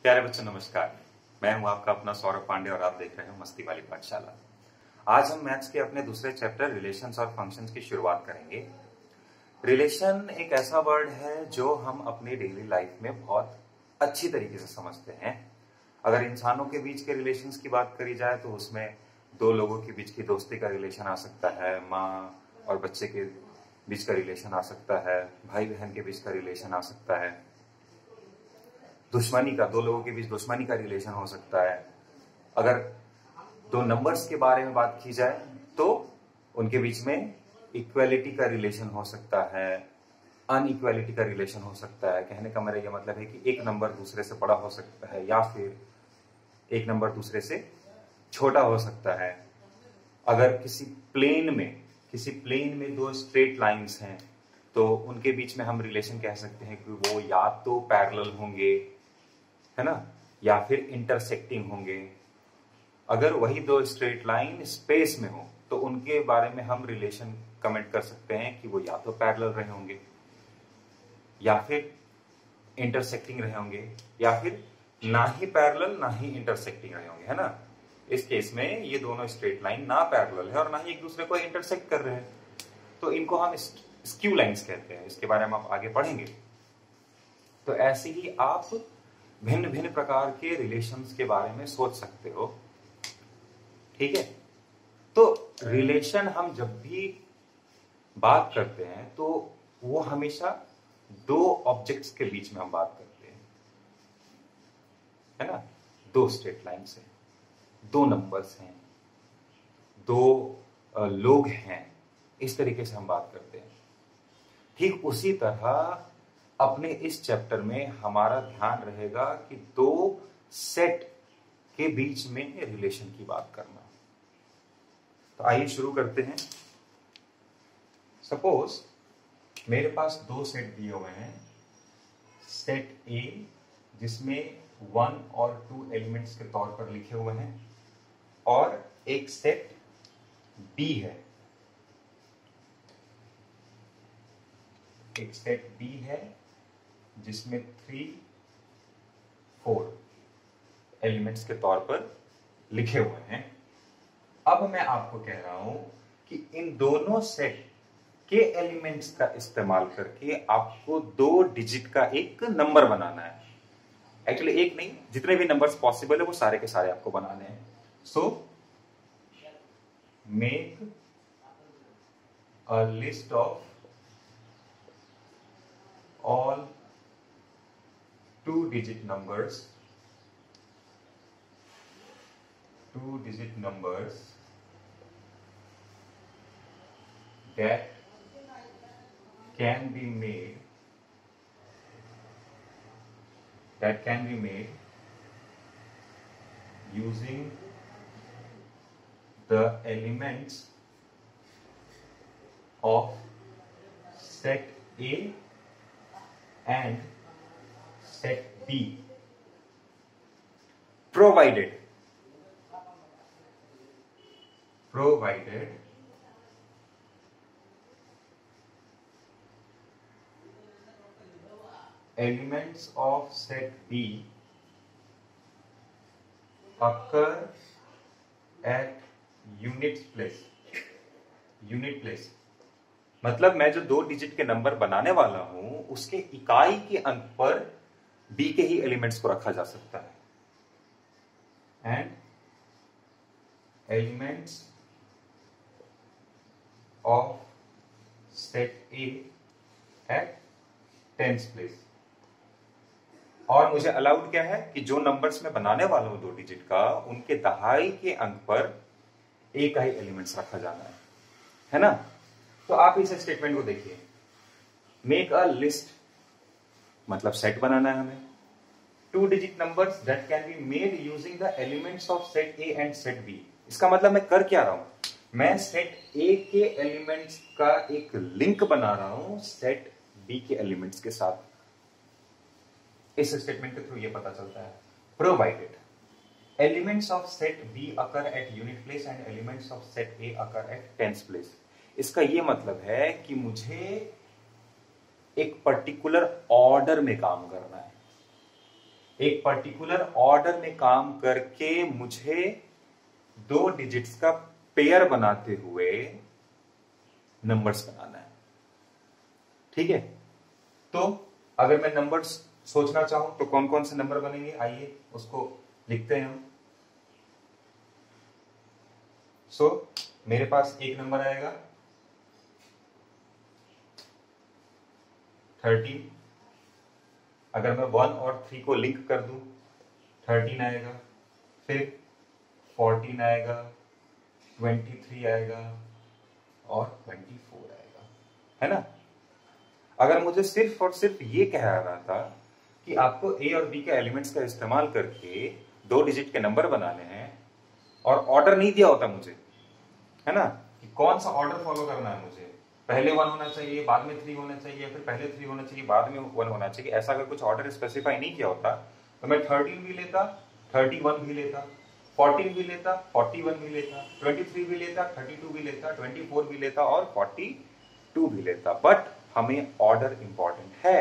प्यारे बच्चों नमस्कार। मैं हूं आपका अपना सौरभ पांडे और आप देख रहे हो मस्ती वाली पाठशाला। आज हम मैथ्स के अपने दूसरे चैप्टर रिलेशंस और फंक्शंस की शुरुआत करेंगे। रिलेशन एक ऐसा वर्ड है जो हम अपनी डेली लाइफ में बहुत अच्छी तरीके से समझते हैं। अगर इंसानों के बीच के रिलेशंस की बात करी जाए तो उसमें दो लोगों के बीच की दोस्ती का रिलेशन आ सकता है, माँ और बच्चे के बीच का रिलेशन आ सकता है, भाई बहन के बीच का रिलेशन आ सकता है, दुश्मनी का, दो लोगों के बीच दुश्मनी का रिलेशन हो सकता है। अगर दो नंबर्स के बारे में बात की जाए तो उनके बीच में इक्वेलिटी का रिलेशन हो सकता है, अनइक्वेलिटी का रिलेशन हो सकता है। कहने का मेरा यह मतलब है कि एक नंबर दूसरे से बड़ा हो सकता है या फिर एक नंबर दूसरे से छोटा हो सकता है। अगर किसी प्लेन में दो स्ट्रेट लाइंस हैं तो उनके बीच में हम रिलेशन कह सकते हैं कि वो या तो पैरेलल होंगे, है ना, या फिर इंटरसेक्टिंग होंगे। अगर वही दो स्ट्रेट लाइन स्पेस में हो तो उनके बारे में हम रिलेशन कमेंट कर सकते हैं कि वो या तो पैरेलल रहे होंगे या फिर इंटरसेक्टिंग रहे होंगे, या फिर ना ही पैरेलल ना ही इंटरसेक्टिंग रहे होंगे, है ना। इस केस में ये दोनों स्ट्रेट लाइन ना पैरेलल है और ना ही एक दूसरे को इंटरसेक्ट कर रहे हैं, तो इनको हम स्क्यू लाइंस कहते हैं। इसके बारे में आप आगे पढ़ेंगे। तो ऐसे ही आप भिन्न भिन्न प्रकार के रिलेशंस के बारे में सोच सकते हो, ठीक है। तो रिलेशन हम जब भी बात करते हैं तो वो हमेशा दो ऑब्जेक्ट्स के बीच में हम बात करते हैं, है ना। दो स्ट्रेट लाइन से, दो नंबर्स हैं, दो लोग हैं, इस तरीके से हम बात करते हैं। ठीक उसी तरह अपने इस चैप्टर में हमारा ध्यान रहेगा कि दो सेट के बीच में रिलेशन की बात करना। तो आइए शुरू करते हैं। सपोज मेरे पास दो सेट दिए हुए हैं, सेट ए जिसमें 1 और 2 एलिमेंट्स के तौर पर लिखे हुए हैं, और एक सेट बी है, एक सेट बी है जिसमें 3, 4 एलिमेंट्स के तौर पर लिखे हुए हैं। अब मैं आपको कह रहा हूं कि इन दोनों सेट के एलिमेंट्स का इस्तेमाल करके आपको 2 डिजिट का एक नंबर बनाना है। एक्चुअली एक नहीं, जितने भी नंबर्स पॉसिबल है वो सारे के सारे आपको बनाने हैं। So make a list of all 2-digit numbers that can be made using the elements of set A and set B, provided elements of set B occur at unit place। मतलब मैं जो 2 डिजिट के number बनाने वाला हूं उसके इकाई के अंक पर बी के ही एलिमेंट्स को रखा जा सकता है। And elements of set A at 10th place. और मुझे अलाउड क्या है कि जो नंबर्स मैं बनाने वाला हूं 2 डिजिट का, उनके दहाई के अंक पर ए का ही एलिमेंट्स रखा जाना है ना। तो आप इस स्टेटमेंट को देखिए, मेक अ लिस्ट मतलब सेट बनाना है हमें, 2 digit numbers that can be made using the elements of set A and set B. इसका मतलब मैं कर क्या रहा हूं, मैं सेट ए के एलिमेंट्स का एक लिंक बना रहा हूं सेट बी के एलिमेंट्स के साथ। इस स्टेटमेंट के थ्रू ये पता चलता है, provided elements of set be occur at unit place and elements of set A occur at 10th place. इसका यह मतलब है कि मुझे एक पर्टिकुलर ऑर्डर में काम करना है, एक पर्टिकुलर ऑर्डर में काम करके मुझे 2 डिजिट्स का पेयर बनाते हुए नंबर्स बनाना है। ठीक है, तो अगर मैं नंबर्स सोचना चाहूं तो कौन कौन से नंबर बनेंगे, आइए उसको लिखते हैं हम। मेरे पास एक नंबर आएगा 13। अगर मैं 1 और 3 को लिंक कर दूं 13 आएगा, फिर 14 आएगा, 23 आएगा और 24 आएगा, है ना। अगर मुझे सिर्फ और सिर्फ ये कह रहा था कि आपको ए और बी के एलिमेंट्स का इस्तेमाल करके 2 डिजिट के नंबर बनाने हैं और ऑर्डर नहीं दिया होता मुझे, है ना, कि कौन सा ऑर्डर फॉलो करना है, मुझे पहले 1 होना चाहिए, बाद में 3 होना चाहिए, फिर पहले 3 होना चाहिए, बाद में 1 होना चाहिए, ऐसा अगर कुछ ऑर्डर स्पेसिफाई नहीं किया होता तो मैं 13 भी लेता, 31 भी लेता, 14 भी लेता, 41 भी लेता, 23 भी लेता, 32 भी लेता, 24 भी लेता और 42 भी लेता। बट हमें ऑर्डर इंपॉर्टेंट है,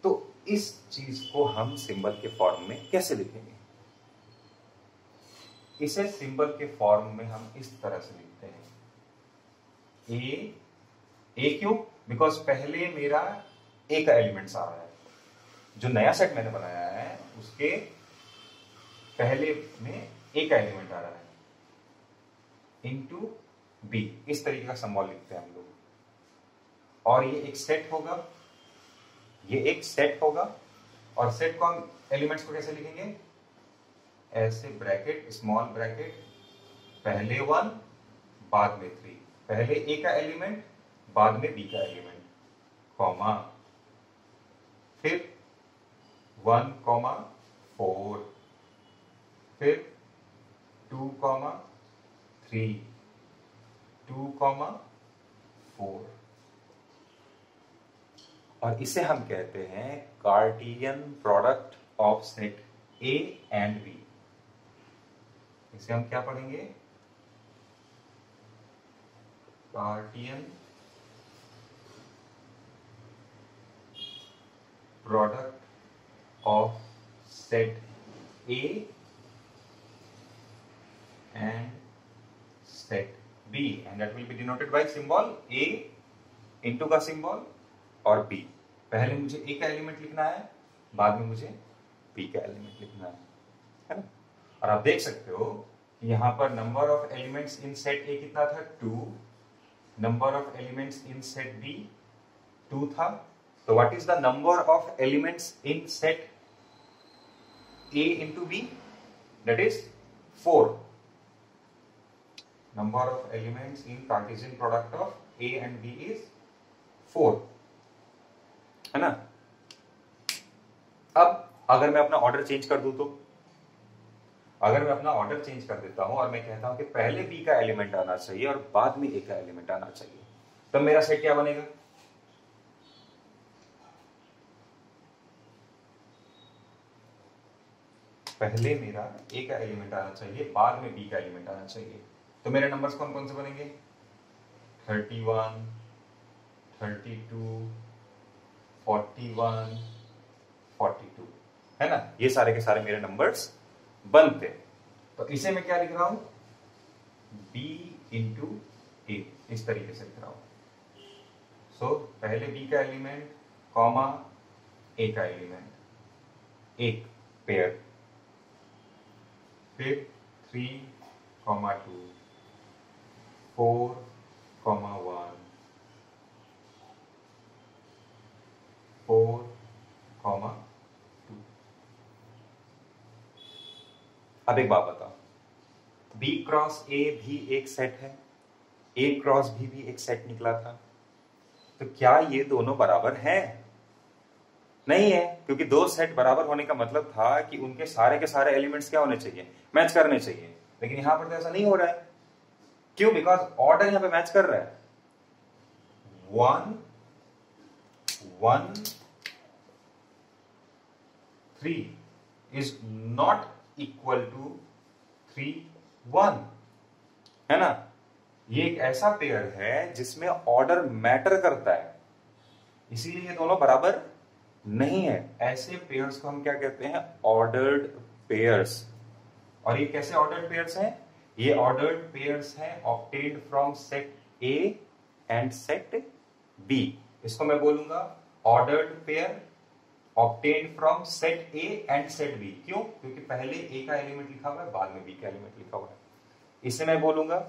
तो इस चीज को हम सिंबल के फॉर्म में कैसे लिखेंगे? इसे सिंबल के फॉर्म में हम इस तरह से लिखते हैं, ए क्यों? बिकॉज पहले मेरा ए का एलिमेंट्स आ रहा है, जो नया सेट मैंने बनाया है उसके पहले में ए का एलिमेंट आ रहा है, इंटू बी, इस तरीके का सिंबल लिखते हैं हम लोग। और ये एक सेट होगा, ये एक सेट होगा, और सेट को हम एलिमेंट्स को कैसे लिखेंगे? ऐसे ब्रैकेट, स्मॉल ब्रैकेट, पहले 1 बाद में 3, पहले ए का एलिमेंट बाद में बी का एलिमेंट, कॉमा, फिर 1, 4, फिर 2, 3, 2, 4, और इसे हम कहते हैं Cartesian product of set A and B. इसे हम क्या पढ़ेंगे? Cartesian product of set A and set B, and that will be denoted by symbol A into का सिंबल और बी। पहले मुझे ए का एलिमेंट लिखना है, बाद में मुझे बी का एलिमेंट लिखना है ना। और आप देख सकते हो कि यहां पर number of elements in set A कितना था? 2। Number of elements in set B 2 था। तो what is the number of elements in set A into B? That is 4। Number of elements in Cartesian product of A and B is 4, है ना। अब अगर मैं अपना ऑर्डर चेंज कर दूं, तो अगर मैं अपना ऑर्डर चेंज कर देता हूं और मैं कहता हूं कि पहले बी का एलिमेंट आना चाहिए और बाद में ए का एलिमेंट आना चाहिए, तो मेरा सेट क्या बनेगा? पहले मेरा ए का एलिमेंट आना चाहिए, बाद में बी का एलिमेंट आना चाहिए। तो मेरे नंबर्स कौन कौन से बनेंगे? 31, 32, 41, 42, है ना। ये सारे के सारे मेरे नंबर्स बनते। तो इसे मैं क्या लिख रहा हूं? b इंटू ए, इस तरीके से लिख रहा हूं। सो पहले b का एलिमेंट, कॉमा, ए का एलिमेंट, एक पेयर, फिर 3, 2, 4, 1, 4, 2। अब एक बात बताओ, B क्रॉस A भी एक सेट है, A क्रॉस B भी एक सेट निकला था, तो क्या ये दोनों बराबर हैं? नहीं है, क्योंकि 2 सेट बराबर होने का मतलब था कि उनके सारे के सारे एलिमेंट्स क्या होने चाहिए? मैच करने चाहिए। लेकिन यहां पर तो ऐसा नहीं हो रहा है। क्यों? बिकॉज ऑर्डर यहां पे मैच कर रहा है। 1, 1, 3 इज नॉट इक्वल टू 3, 1, है ना। ये एक ऐसा पेयर है जिसमें ऑर्डर मैटर करता है, इसीलिए ये दोनों बराबर नहीं है। ऐसे पेयर्स को हम क्या कहते हैं? Ordered pairs. और ये कैसे ऑर्डर्ड पेयर्स हैं? ये ऑर्डर्ड पेयर्स हैं obtained from set A and set B. इसको मैं बोलूंगा ordered pair obtained from set A and set B. क्यों? क्योंकि पहले ए का एलिमेंट लिखा हुआ है, बाद में बी का एलिमेंट लिखा हुआ है। इसे मैं बोलूंगा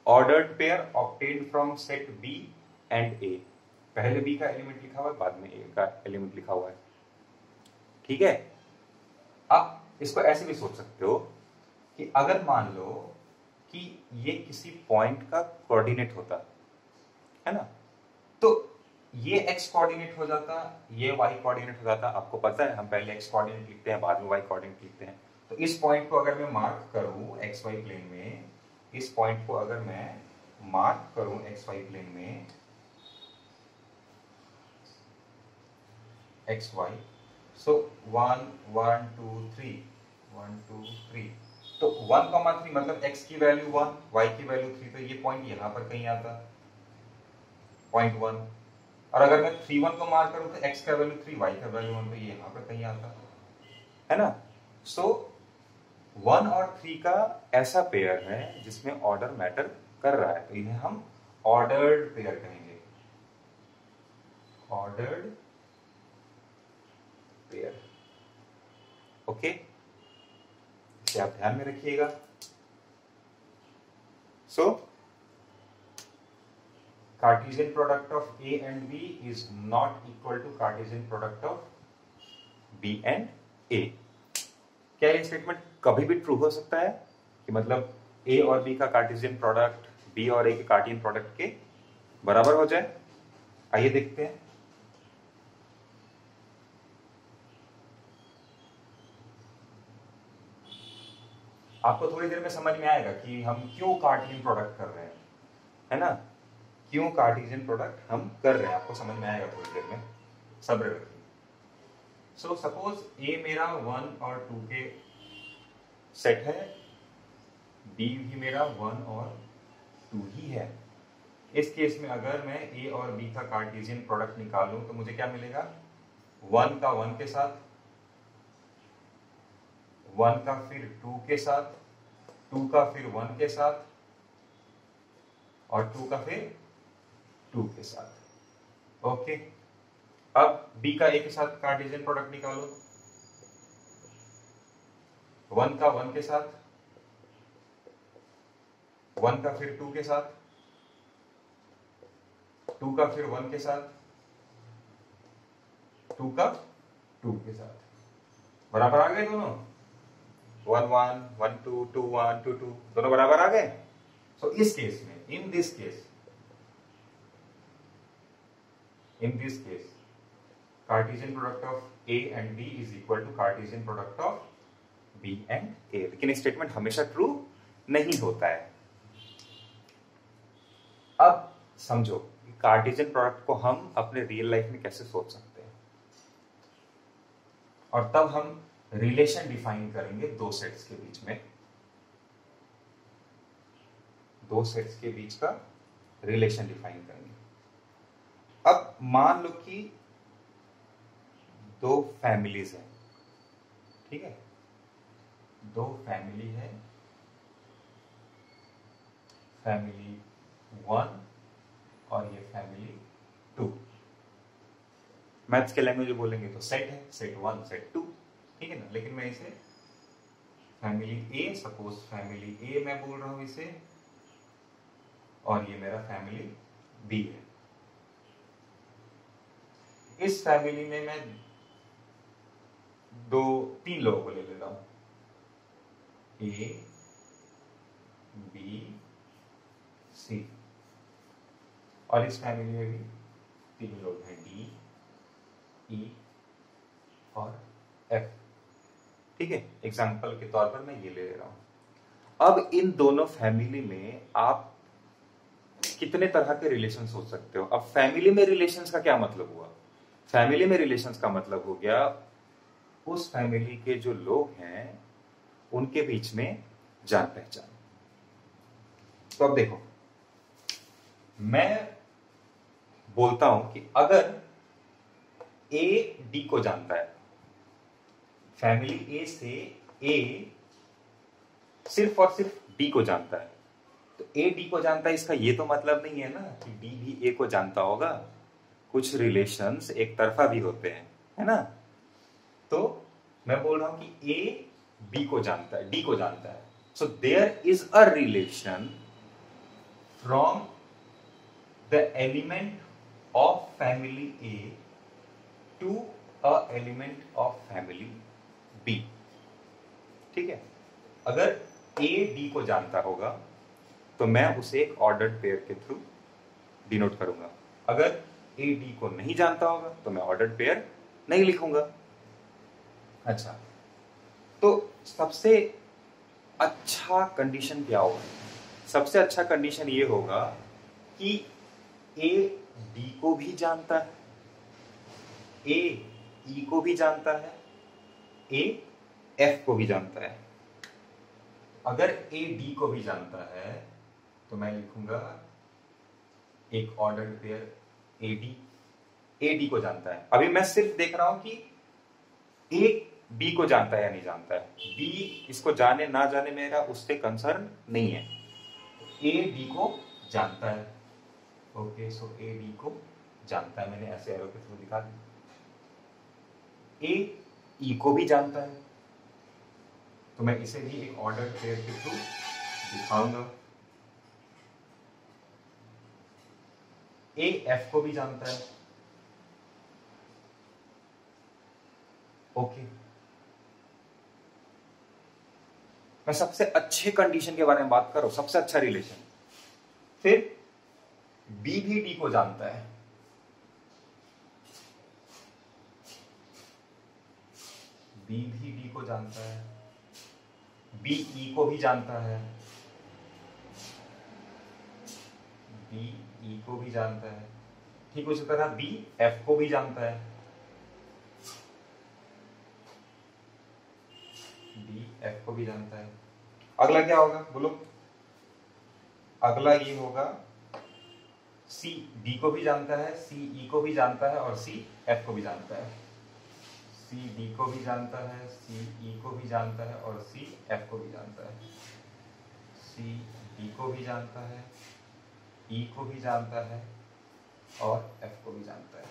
ordered pair obtained from set B and A. पहले बी का एलिमेंट लिखा हुआ है, बाद में ए का एलिमेंट लिखा हुआ है। ठीक है। आप इसको ऐसे भी सोच सकते हो कि अगर मान लो कि ये किसी पॉइंट का कोऑर्डिनेट होता है ना, तो ये x कोऑर्डिनेट हो जाता, ये y कोऑर्डिनेट हो जाता। आपको पता है हम पहले x कोऑर्डिनेट लिखते हैं, बाद में y कोऑर्डिनेट लिखते हैं। तो इस पॉइंट को अगर मैं मार्क करूं xy प्लेन में, इस पॉइंट को अगर मैं मार्क करूं xy प्लेन में xy, सो 1 1 2 3 1 2 3, तो 1,3 मतलब x की वैल्यू 1, y की वैल्यू 3, तो ये पॉइंट यहां पर कहीं आता, पॉइंट 1। और अगर मैं 3 1 को मार्क करूं तो x का वैल्यू 3, y का वैल्यू 1, तो ये यहां पर कहीं आता है ना। सो 1 और 3 का ऐसा पेयर है जिसमें ऑर्डर मैटर कर रहा है, तो इन्हें हम ऑर्डर्ड पेयर कहेंगे, ऑर्डर्ड पेयर। ओके, इसे आप ध्यान में रखिएगा। सो Cartesian product of A and B is not equal to Cartesian product of B and A। क्या ये स्टेटमेंट कभी भी ट्रू हो सकता है कि मतलब A और B का कार्टेशियन प्रोडक्ट B और A के कार्टेशियन प्रोडक्ट के बराबर हो जाए? आइए देखते हैं। आपको थोड़ी देर में समझ में आएगा कि हम क्यों कार्टेशियन प्रोडक्ट कर रहे हैं, है ना। क्यों कार्टेशियन प्रोडक्ट हम कर रहे हैं आपको समझ में आएगा थोड़ी देर में, सब्र रखिए। सो सपोज ए मेरा 1 और 2 के सेट है, बी भी मेरा 1 और 2 ही है। इस केस में अगर मैं ए और बी का कार्टेशियन प्रोडक्ट निकालूं तो मुझे क्या मिलेगा? 1 का 1 के साथ, 1 का फिर 2 के साथ, 2 का फिर 1 के साथ, और 2 का फिर 2 के साथ। ओके, अब b का a के साथ कार्टेशियन प्रोडक्ट निकालो। 1 का 1 के साथ, 1 का फिर 2 के साथ, 2 का फिर 1 के साथ, 2 का 2 के साथ। बराबर आ गए दोनों? 1 1 1 2 2 1 2 2, दोनों बराबर आ गए। सो इस केस में, in this case Cartesian product of A and B is equal to Cartesian product of B and A। लेकिन स्टेटमेंट हमेशा ट्रू नहीं होता है। अब समझो कार्टेशियन प्रोडक्ट को हम अपने रियल लाइफ में कैसे सोच सकते हैं, और तब हम रिलेशन डिफाइन करेंगे दो सेट्स के बीच में, दो सेट्स के बीच का रिलेशन डिफाइन करेंगे। अब मान लो कि दो फैमिलीज हैं, ठीक है, दो फैमिली है, फैमिली 1 और ये फैमिली 2। मैथ्स के लैंग्वेज में बोलेंगे तो सेट है, सेट 1 सेट 2, ठीक है ना। लेकिन मैं इसे फैमिली ए, सपोज फैमिली ए मैं बोल रहा हूं इसे, और ये मेरा फैमिली बी है। इस फैमिली में मैं 3 लोगों को ले लेता हूं, ए बी सी, और इस फैमिली में भी 3 लोग हैं, डी ई और एफ, ठीक है। एग्जाम्पल के तौर पर मैं ये ले रहा हूं। अब इन दोनों फैमिली में आप कितने तरह के रिलेशन सोच सकते हो। अब फैमिली में रिलेशंस का क्या मतलब हुआ? फैमिली में रिलेशंस का मतलब हो गया उस फैमिली के जो लोग हैं उनके बीच में जान पहचान। तो अब देखो, मैं बोलता हूं कि अगर ए डी को जानता है, फैमिली ए से ए सिर्फ और सिर्फ डी को जानता है, तो ए डी को जानता है, इसका ये तो मतलब नहीं है ना कि डी भी ए को जानता होगा। कुछ रिलेशंस एक तरफा भी होते हैं, है ना। तो मैं बोल रहा हूं कि ए बी को जानता है, डी को जानता है। So there is a relation from the element of family A to a element of family B. ठीक है, अगर ए डी को जानता होगा तो मैं उसे एक ऑर्डर्ड पेयर के थ्रू डिनोट करूंगा। अगर ए डी को नहीं जानता होगा तो मैं ऑर्डर्ड पेयर नहीं लिखूंगा। अच्छा, तो सबसे अच्छा कंडीशन क्या होगा? सबसे अच्छा कंडीशन ये होगा कि ए डी को भी जानता है, ए ई को भी जानता है, ए एफ को भी जानता है। अगर ए डी को भी जानता है तो मैं लिखूंगा एक ऑर्डर्ड पेयर ए डी को जानता है। अभी मैं सिर्फ देख रहा हूं कि ए बी को जानता है या नहीं जानता है। बी इसको जाने ना जाने मेरा उससे कंसर्न नहीं है। ए डी को जानता है। ओके, सो ए डी को जानता है, मैंने ऐसे एरो के थ्रू दिखा दिया। ए ई को भी जानता है, तो मैं इसे भी एक ऑर्डर्ड पेयर के थ्रू दिखाऊंगा। ए एफ को भी जानता है। ओके, मैं सबसे अच्छे कंडीशन के बारे में बात करूं, सबसे अच्छा रिलेशन। फिर बी भी डी को जानता है, बी भी डी को जानता है, बी ई को भी जानता है, बी ई को भी जानता है। ठीक उसी तरह बी एफ को भी जानता है, बी एफ को भी जानता है। अगला क्या होगा बोलो? अगला ये होगा सी डी को भी जानता है, सी ई को भी जानता है और सी एफ को भी जानता है। सी डी को भी जानता है, सी ई को भी जानता है और सी एफ को भी जानता है। सी डी को भी जानता है, ई को भी जानता है और एफ को भी जानता है।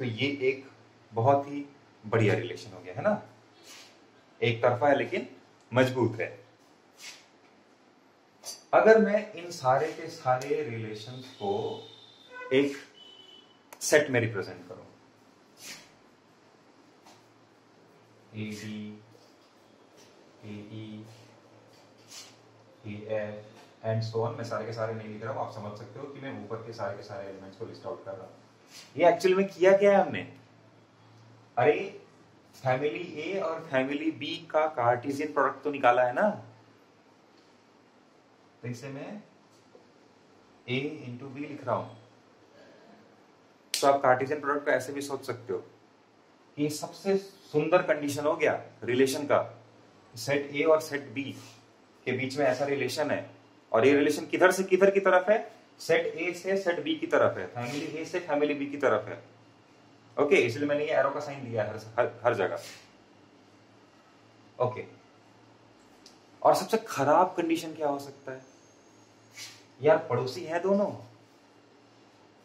तो ये एक बहुत ही बढ़िया रिलेशन हो गया, है ना। एक तरफा है लेकिन मजबूत है। अगर मैं इन सारे के सारे रिलेशंस को एक सेट में रिप्रेजेंट करूं, A D, A E, A F and so on, मैं सारे के सारे नहीं लिख रहा हूं, आप समझ सकते हो कि मैं ऊपर के सारे एलिमेंट्स को लिस्ट आउट कर रहा हूं। ये एक्चुअली में किया क्या है हमने? अरे फैमिली ए और फैमिली बी का कार्टेशियन प्रोडक्ट तो निकाला है ना। तो इसे मैं ए इंटू बी लिख रहा हूं। तो आप कार्टेशियन प्रोडक्ट को ऐसे भी सोच सकते हो कि सबसे सुंदर कंडीशन हो गया रिलेशन का। सेट ए और सेट बी के बीच में ऐसा रिलेशन है, और ये रिलेशन किधर से किधर की तरफ है? सेट ए से सेट बी की तरफ है, फैमिली ए से फैमिली बी की तरफ है। ओके, इसलिए मैंने ये एरो का साइन दिया है हर जगह। ओके, और सबसे खराब कंडीशन क्या हो सकता है? यार पड़ोसी है दोनों,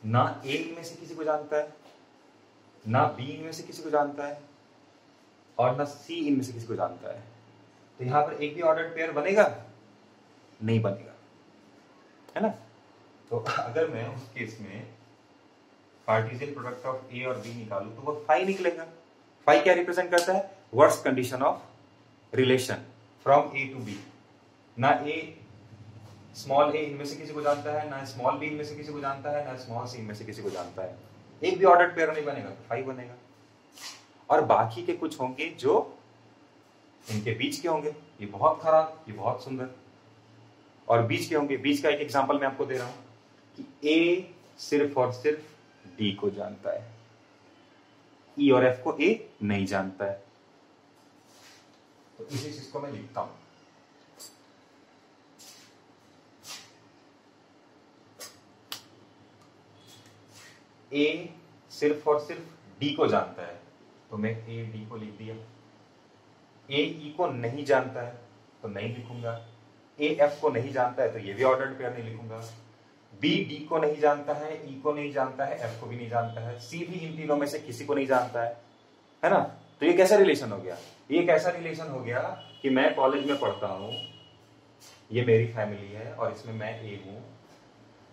ना ए इनमें से किसी को जानता है, ना बी इनमें से किसी को जानता है, और ना सी इनमें से किसी को जानता है। तो यहां पर एक भी ऑर्डर्ड पेयर बनेगा? नहीं बनेगा, है ना। तो अगर मैं उस केस में कार्टेशियन प्रोडक्ट ऑफ ए और बी निकालूं तो वो फाई निकलेगा। फाई क्या रिप्रेजेंट करता है? Worst condition of relation from A to B. ना ए स्मॉल ए इनमें से किसी को जानता है, ना स्मॉल बी इनमें से किसी को जानता है, ना स्मॉल सी इनमें से किसी को जानता है। एक भी ऑर्डर्ड पेयर नहीं बनेगा, फाई बनेगा। और बाकी के कुछ होंगे जो इनके बीच के होंगे, ये बहुत खराब, ये बहुत सुंदर। और बीच के होंगे, बीच का एक एग्जांपल मैं आपको दे रहा हूं कि ए सिर्फ और सिर्फ डी को जानता है, ई और एफ को ए नहीं जानता है। तो इसी चीज को मैं लिखता हूं। ए सिर्फ और सिर्फ डी को जानता है तो मैं ए डी को लिख दिया। ए ई को नहीं जानता है तो नहीं लिखूंगा। ए एफ को नहीं जानता है तो ये भी ऑर्डर्ड पेयर नहीं लिखूंगा। बी डी को नहीं जानता है, ई को नहीं जानता है, एफ को भी नहीं जानता है, सी भी इन तीनों में से किसी को नहीं जानता है ना। तो ये कैसा रिलेशन हो गया? ये एक ऐसा रिलेशन हो गया कि मैं कॉलेज में पढ़ता हूं, ये मेरी फैमिली है और इसमें मैं ए हूं,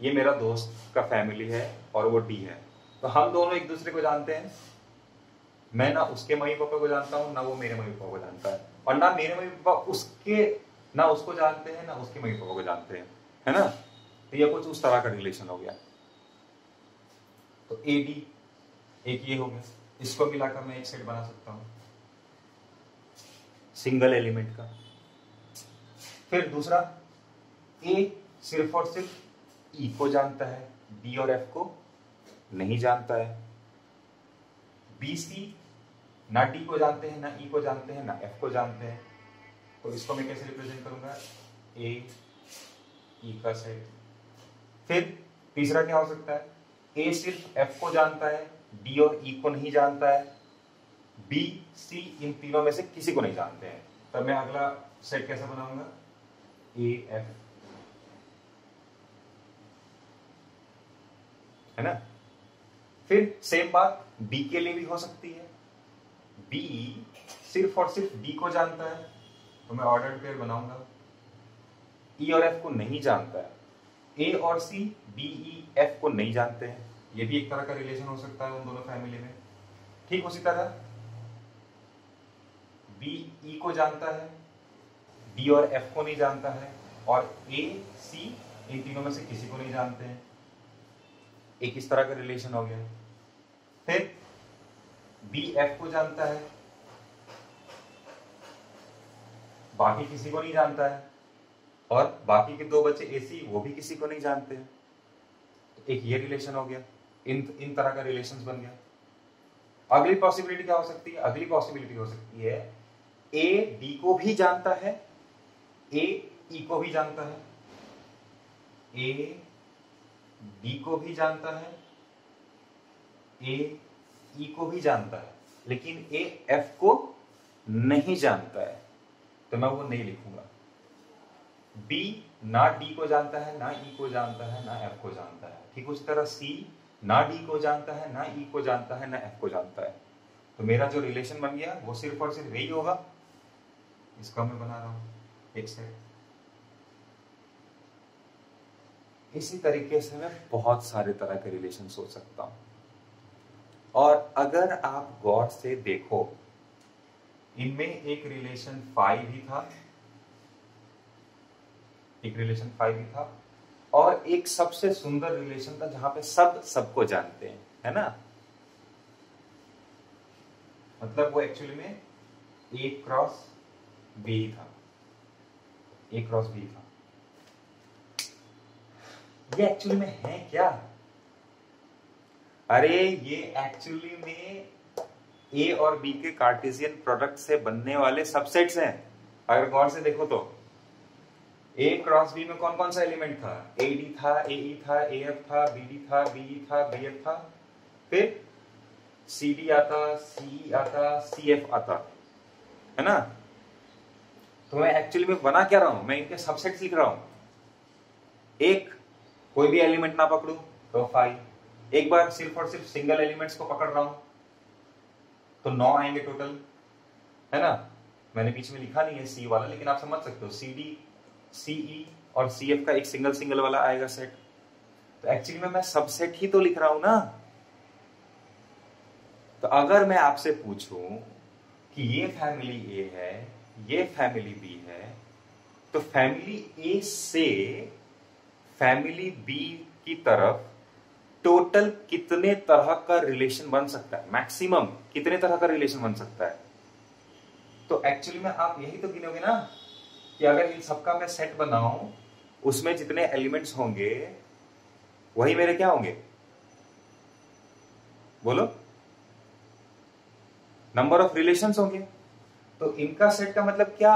ये मेरा दोस्त का फैमिली है और वो डी है। तो हम दोनों एक दूसरे को जानते हैं। मैं ना उसके मम्मी पापा को जानता हूं, ना वो मेरे मम्मी पापा को जानता है, और ना मेरे मम्मी पापा ना उसको जानते हैं, ना उसके मम्मी पापा को जानते हैं, है ना। तो ये कुछ उस तरह का रिलेशन हो गया। तो ए डी एक ये हो गया, इसको मिलाकर मैं एक सेट बना सकता हूं सिंगल एलिमेंट का। फिर दूसरा, ए सिर्फ और सिर्फ ई को जानता है, डी और एफ को नहीं जानता है। बी सी ना डी को जानते हैं, ना ई को जानते हैं, ना एफ को जानते हैं। तो इसको मैं कैसे रिप्रेजेंट करूंगा? ए ई का सेट। फिर तीसरा क्या हो सकता है? ए सिर्फ एफ को जानता है, डी और ई को नहीं जानता है, बी सी इन तीनों में से किसी को नहीं जानते हैं। तब मैं अगला सेट कैसे बनाऊंगा? ए एफ, है ना। फिर सेम बात बी के लिए भी हो सकती है। बी सिर्फ और सिर्फ डी को जानता है तो मैं ऑर्डर्ड पेयर बनाऊंगा। ई और एफ को नहीं जानता है, ए और सी बी ई एफ को नहीं जानते हैं, ये भी एक तरह का रिलेशन हो सकता है उन दोनों फैमिली में। ठीक उसी तरह बी ई को जानता है, डी और एफ को नहीं जानता है, और ए सी इन तीनों में से किसी को नहीं जानते हैं। एक इस तरह का रिलेशन हो गया। फिर बी एफ को जानता है, बाकी किसी को नहीं जानता है, और बाकी के दो बच्चे ए सी वो भी किसी को नहीं जानते हैं। तो एक ये रिलेशन हो गया। इन तरह का रिलेशंस बन गया। अगली पॉसिबिलिटी क्या हो सकती है? अगली पॉसिबिलिटी हो सकती है ए डी को भी जानता है, ए ई को भी जानता है, ए डी को भी जानता है, ए ई को भी जानता है, लेकिन ए एफ को नहीं जानता है तो मैं वो नहीं लिखूंगा। बी ना डी को जानता है, ना ई को जानता है, ना एफ को जानता है। ठीक उस तरह सी ना डी को जानता है, ना ई को जानता है, ना एफ को जानता है। तो मेरा जो रिलेशन बन गया वो सिर्फ और सिर्फ यही होगा। इसका मैं बना रहा हूं एक सेट। इसी तरीके से मैं बहुत सारे तरह के रिलेशन सोच सकता हूं। और अगर आप गौर से देखो, इनमें एक रिलेशन 5 ही था, एक रिलेशन 5 ही था, और एक सबसे सुंदर रिलेशन था जहां पे सब सबको जानते हैं, है ना। मतलब वो एक्चुअली में ए क्रॉस बी था, ए क्रॉस बी था। ये एक्चुअली में है क्या? अरे ये एक्चुअली में ए और बी के कार्टेशियन प्रोडक्ट से बनने वाले सबसेट्स हैं। अगर गौर से देखो तो ए क्रॉस बी में कौन कौन सा एलिमेंट था? ए डी था, ए ई था, ए एफ था, बी डी था, बी ई था, बी एफ था, फिर सी डी आता, सी ई आता, सी एफ आता, है ना। तो मैं एक्चुअली में बना क्या रहा हूं? मैं इनके सबसेट्स लिख रहा हूं। एक कोई भी एलिमेंट ना पकड़ू तो 5, एक बार सिर्फ और सिर्फ सिंगल एलिमेंट्स को पकड़ रहा हूं तो 9 आएंगे टोटल, है ना। मैंने बीच में लिखा नहीं है सी वाला, लेकिन आप समझ सकते हो सी डी, सी ई और सी एफ का एक सिंगल सिंगल वाला आएगा सेट। तो एक्चुअली में मैं सबसेट ही तो लिख रहा हूं ना। तो अगर मैं आपसे पूछूं कि ये फैमिली ए है, ये फैमिली बी है, तो फैमिली ए से फैमिली बी की तरफ टोटल कितने तरह का रिलेशन बन सकता है? मैक्सिमम कितने तरह का रिलेशन बन सकता है? तो एक्चुअली में आप यही तो गिनोगे ना कि अगर इन सबका मैं सेट बनाऊं, उसमें जितने एलिमेंट्स होंगे वही मेरे क्या होंगे? बोलो, नंबर ऑफ रिलेशंस होंगे। तो इनका सेट का मतलब क्या?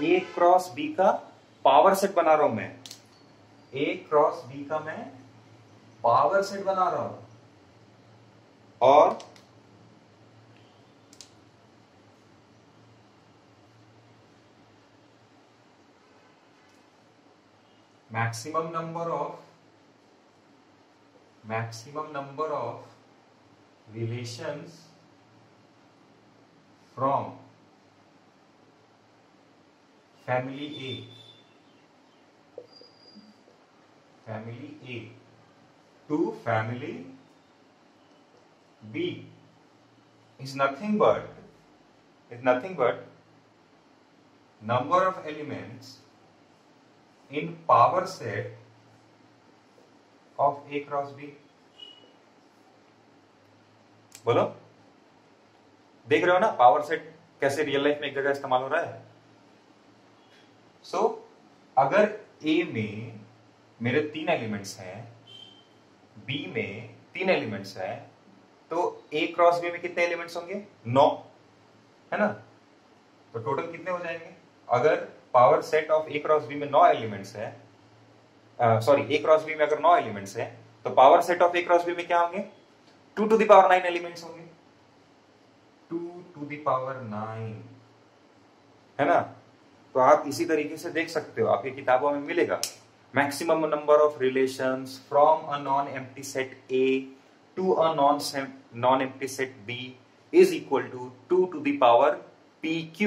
ए क्रॉस बी का पावर सेट बना रहा हूं मैं। ए क्रॉस बी का मैं पावर सेट बना रहा हूं। और maximum number of relations from family A to family B is nothing but number of elements in power set of A cross B। बोलो, देख रहे हो ना पावर सेट कैसे रियल लाइफ में एक जगह इस्तेमाल हो रहा है। अगर A में मेरे 3 एलिमेंट्स हैं, B में 3 एलिमेंट्स हैं, तो A क्रॉस B में कितने एलिमेंट्स होंगे? 9, है ना। तो टोटल कितने हो जाएंगे? अगर power set of A cross B में 9 एलिमेंट्स है, A क्रॉस B में अगर 9 एलिमेंट्स है, तो power set of A cross B में क्या होंगे? 2 to the power 9 एलिमेंट्स होंगे। 2 to the power 9, है ना। तो आप इसी तरीके से देख सकते हो, आपकी किताबों में मिलेगा maximum number of relations from a non empty set A to a non empty set B is equal to 2 to the power PQ,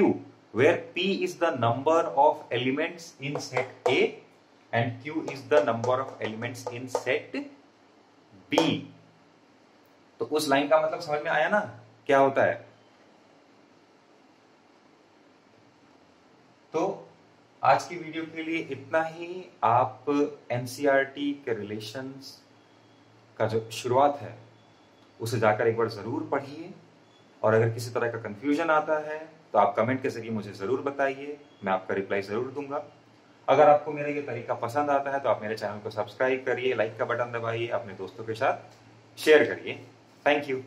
where P is the number of elements in set A and Q is the number of elements in set B। तो उस line का मतलब समझ में आया ना क्या होता है। तो आज की वीडियो के लिए इतना ही। आप एनसीईआरटी के रिलेशंस का जो शुरुआत है उसे जाकर एक बार जरूर पढ़िए, और अगर किसी तरह का कंफ्यूजन आता है तो आप कमेंट के जरिए मुझे जरूर बताइए, मैं आपका रिप्लाई जरूर दूंगा। अगर आपको मेरा ये तरीका पसंद आता है तो आप मेरे चैनल को सब्सक्राइब करिए, लाइक का बटन दबाइए, अपने दोस्तों के साथ शेयर करिए। Thank you.